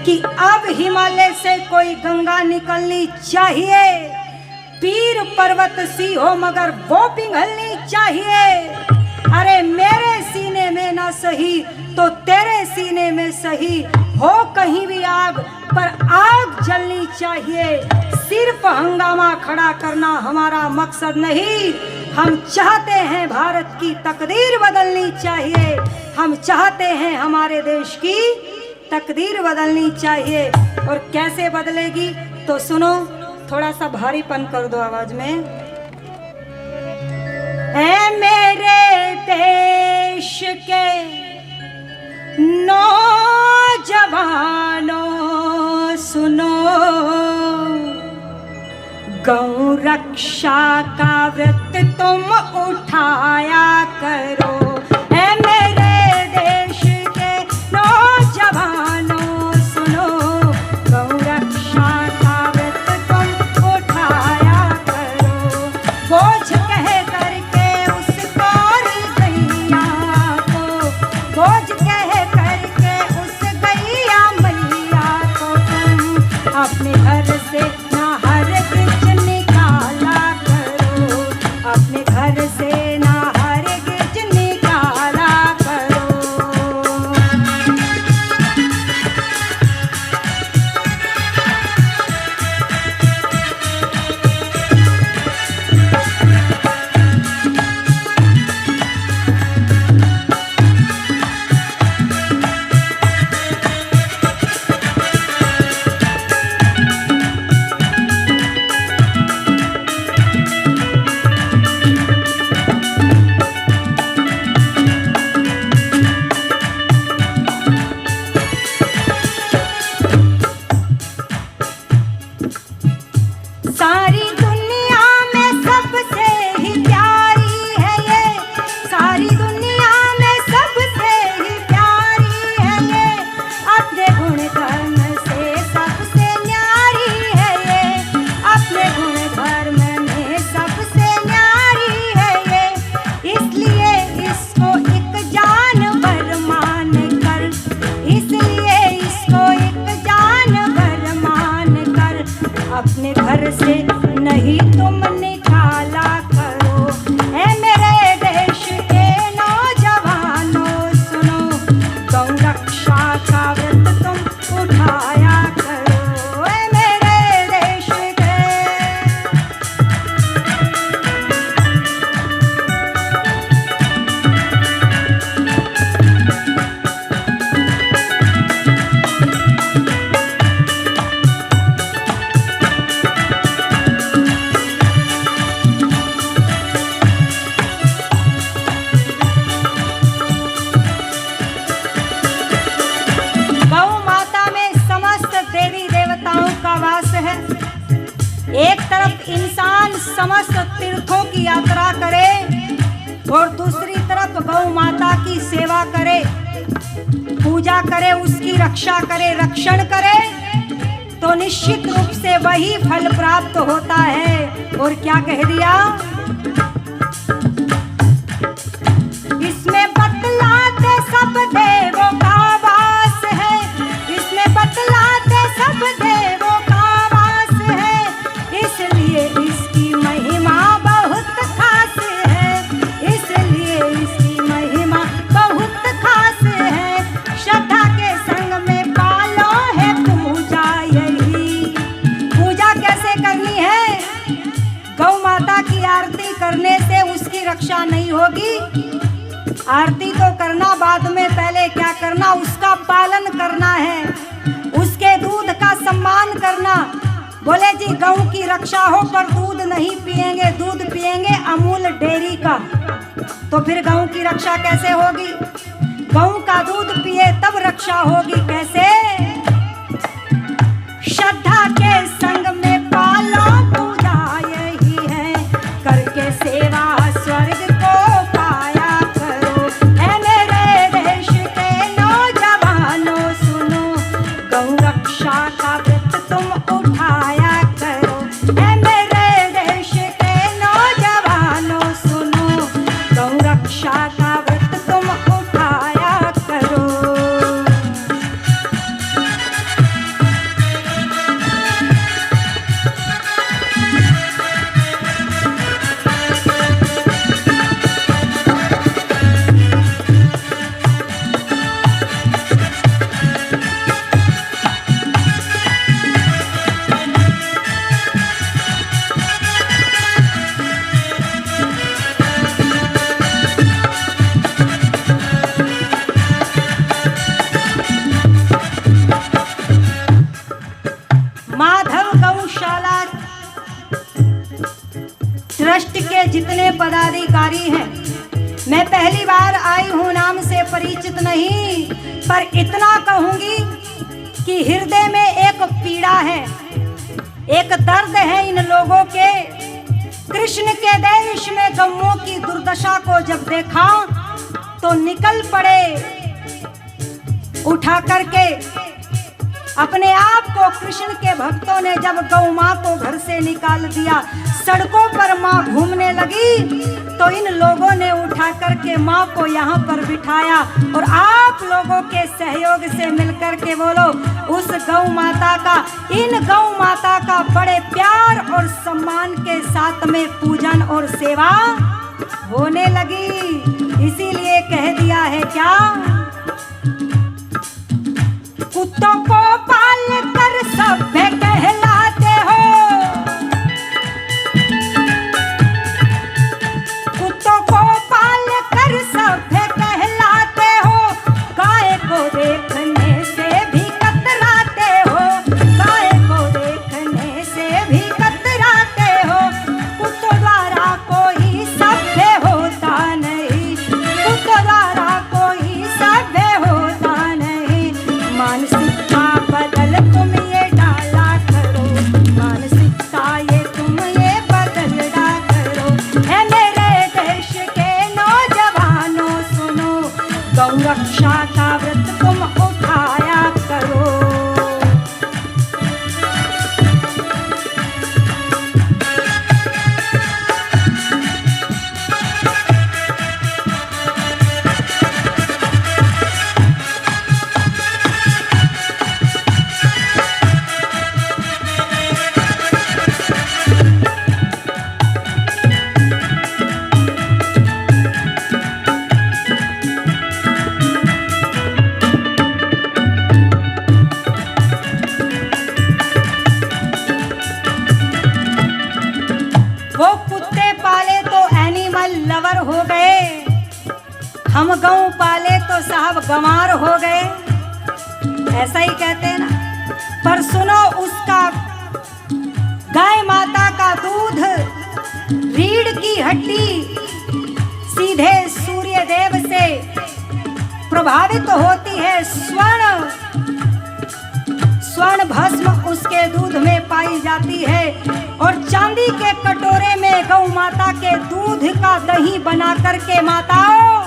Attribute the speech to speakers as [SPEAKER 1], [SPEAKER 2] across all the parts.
[SPEAKER 1] कि अब हिमालय से कोई गंगा निकलनी चाहिए। पीर पर्वत सी हो मगर वो पिघलनी चाहिए। अरे मेरे सीने में ना सही तो तेरे सीने में सही हो कहीं भी आग, पर आग जलनी चाहिए। सिर्फ हंगामा खड़ा करना हमारा मकसद नहीं। हम चाहते हैं भारत की तकदीर बदलनी चाहिए। हम चाहते हैं हमारे देश की तकदीर बदलनी चाहिए। और कैसे बदलेगी तो सुनो, थोड़ा सा भारीपन कर दो आवाज में। ऐ मेरे देश के नौजवानों सुनो, गौ रक्षा का व्रत तुम उठाया करो। ऐ मेरे देश के नौजवानों सुनो, गौ रक्षा का व्रत तुम उठाया करो। बोझ कह करके उस गौरी गैया को, बोझ कह करके उस गैया मैया को तुम अपने घर से ना हर गिज निकाला करो। अपने घर से ना हर गिज निकाला करो। सारी दुनिया में सबसे ही प्यारी है ये, सारी दुनिया में सबसे ही प्यारी है ये। अपने गुण धर्म से सबसे न्यारी है ये, अपने गुण धर्म में सबसे न्यारी है ये। इसलिए इसको एक जानवर मान कर, इसलिए इसको एक जानवर मान कर अपने घर से नहीं तुम निकाला करो। ऐ मेरे देश के नौजवानों सुनो, गौ रक्षा का व्रत तुम उठाया करो। ऐ मेरे देश के एक तरफ इंसान समस्त तीर्थों की यात्रा करे और दूसरी तरफ गौ माता की सेवा करे, पूजा करे, उसकी रक्षा करे, रक्षण करे, तो निश्चित रूप से वही फल प्राप्त होता है। और क्या कह दिया, इसमें बतलाते सब देवों का वास है, इसमें बतलाते सब देवों का वास है। इसलिए इसकी महिमा बहुत खास है, इसलिए इसकी महिमा बहुत खास है। श्रद्धा के संग में पालो है पूजा यही। पूजा कैसे करनी है? गौ माता की आरती करने से उसकी रक्षा नहीं होगी। आरती तो करना बाद में, पहले क्या करना, उसका पालन करना है, उसके दूध का सम्मान करना। बोले जी गौ की रक्षा हो पर दूध नहीं पिएंगे, दूध पिएंगे अमूल डेयरी का, तो फिर गौ की रक्षा कैसे होगी? गौ का दूध पिए तब रक्षा होगी। कैसे? श्रद्धा के संग में पालो पूजा यही है, करके सेवा स्वर्ग को पाया करो। ऐ मेरे देश के नौजवानों सुनो, गौ रक्षा का व्रत तुम उठाया करो। ऐ मेरे देश के नौजवानों सुनो, गौ रक्षा का व्रत तुम उठाया करो। कितने पदाधिकारी हैं। मैं पहली बार आई हूँ, नाम से परिचित नहीं, पर इतना कहूंगी कि हृदय में एक पीड़ा है, एक दर्द है इन लोगों के। कृष्ण के देश में गौओं की दुर्दशा को जब देखा तो निकल पड़े उठा करके अपने आप को। कृष्ण के भक्तों ने जब गौ माँ को घर से निकाल दिया, सड़कों पर माँ घूमने लगी, तो इन लोगों ने उठा करके माँ को यहाँ पर बिठाया और आप लोगों के सहयोग से मिलकर के बोलो उस गौ माता का, इन गौ माता का बड़े प्यार और सम्मान के साथ में पूजन और सेवा होने लगी। इसीलिए कह दिया है क्या, कुत्तों को पाल कर सभ्य कहलाते हो, कुत्तों को पाल कर सभ्य कहलाते हो, गाय को देखने से भी कतराते हो, गाय को देखने से भी कतराते हो। कुत्तों द्वारा कोई सभ्य होता नहीं, कुत्तों द्वारा कोई सभ्य होता नहीं। मानसिकता बदल तुम ये डाला करो, मानसिकता ये तुम ये बदल डाला करो। है मेरे देश के नौजवानों सुनो, गौ रक्षा का व्रत तुम उठाया करो। वो कुत्ते पाले तो एनिमल लवर हो गए, हम गौ पाले तो साहब गंवार हो गए, ऐसा ही कहते हैं ना। पर सुनो, उसका गाय माता का दूध, रीढ़ की हड्डी सीधे सूर्य देव से प्रभावित होती है। स्वर्ण भस्म उसके दूध में पाई जाती है और चांदी के कटोरे में गौ माता के दूध का दही बना करके माताओं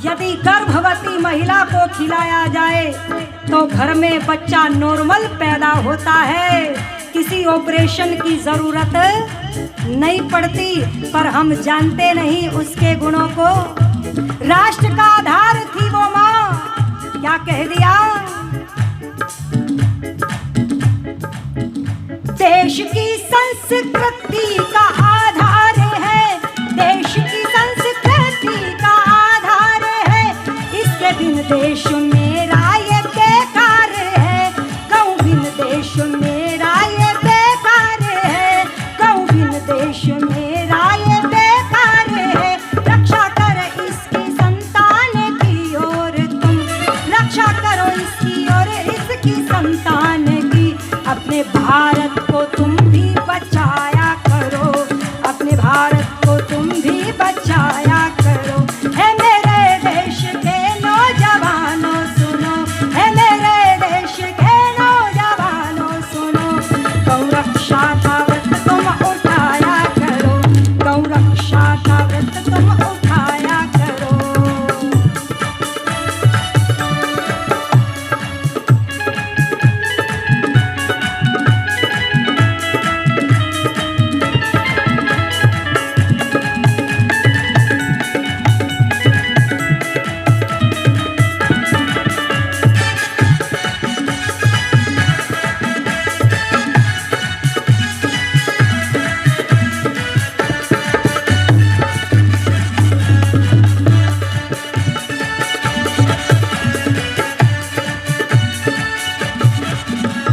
[SPEAKER 1] यदि गर्भवती महिला को खिलाया जाए तो घर में बच्चा नॉर्मल पैदा होता है, किसी ऑपरेशन की जरूरत नहीं पड़ती। पर हम जानते नहीं उसके गुणों को। राष्ट्र का आधार थी वो माँ, क्या कह दिया, देश की संस्कृति का आधार है, देश की संस्कृति का आधार है, इसके बिन देश मेरा ये बेकार है, गौ बिन देश मेरा ये बेकार है, गौ बिन देश मेरा ये बेकार है। रक्षा कर इसकी संतान की और तुम, रक्षा करो इसकी और इसकी संतान की, अपने भाई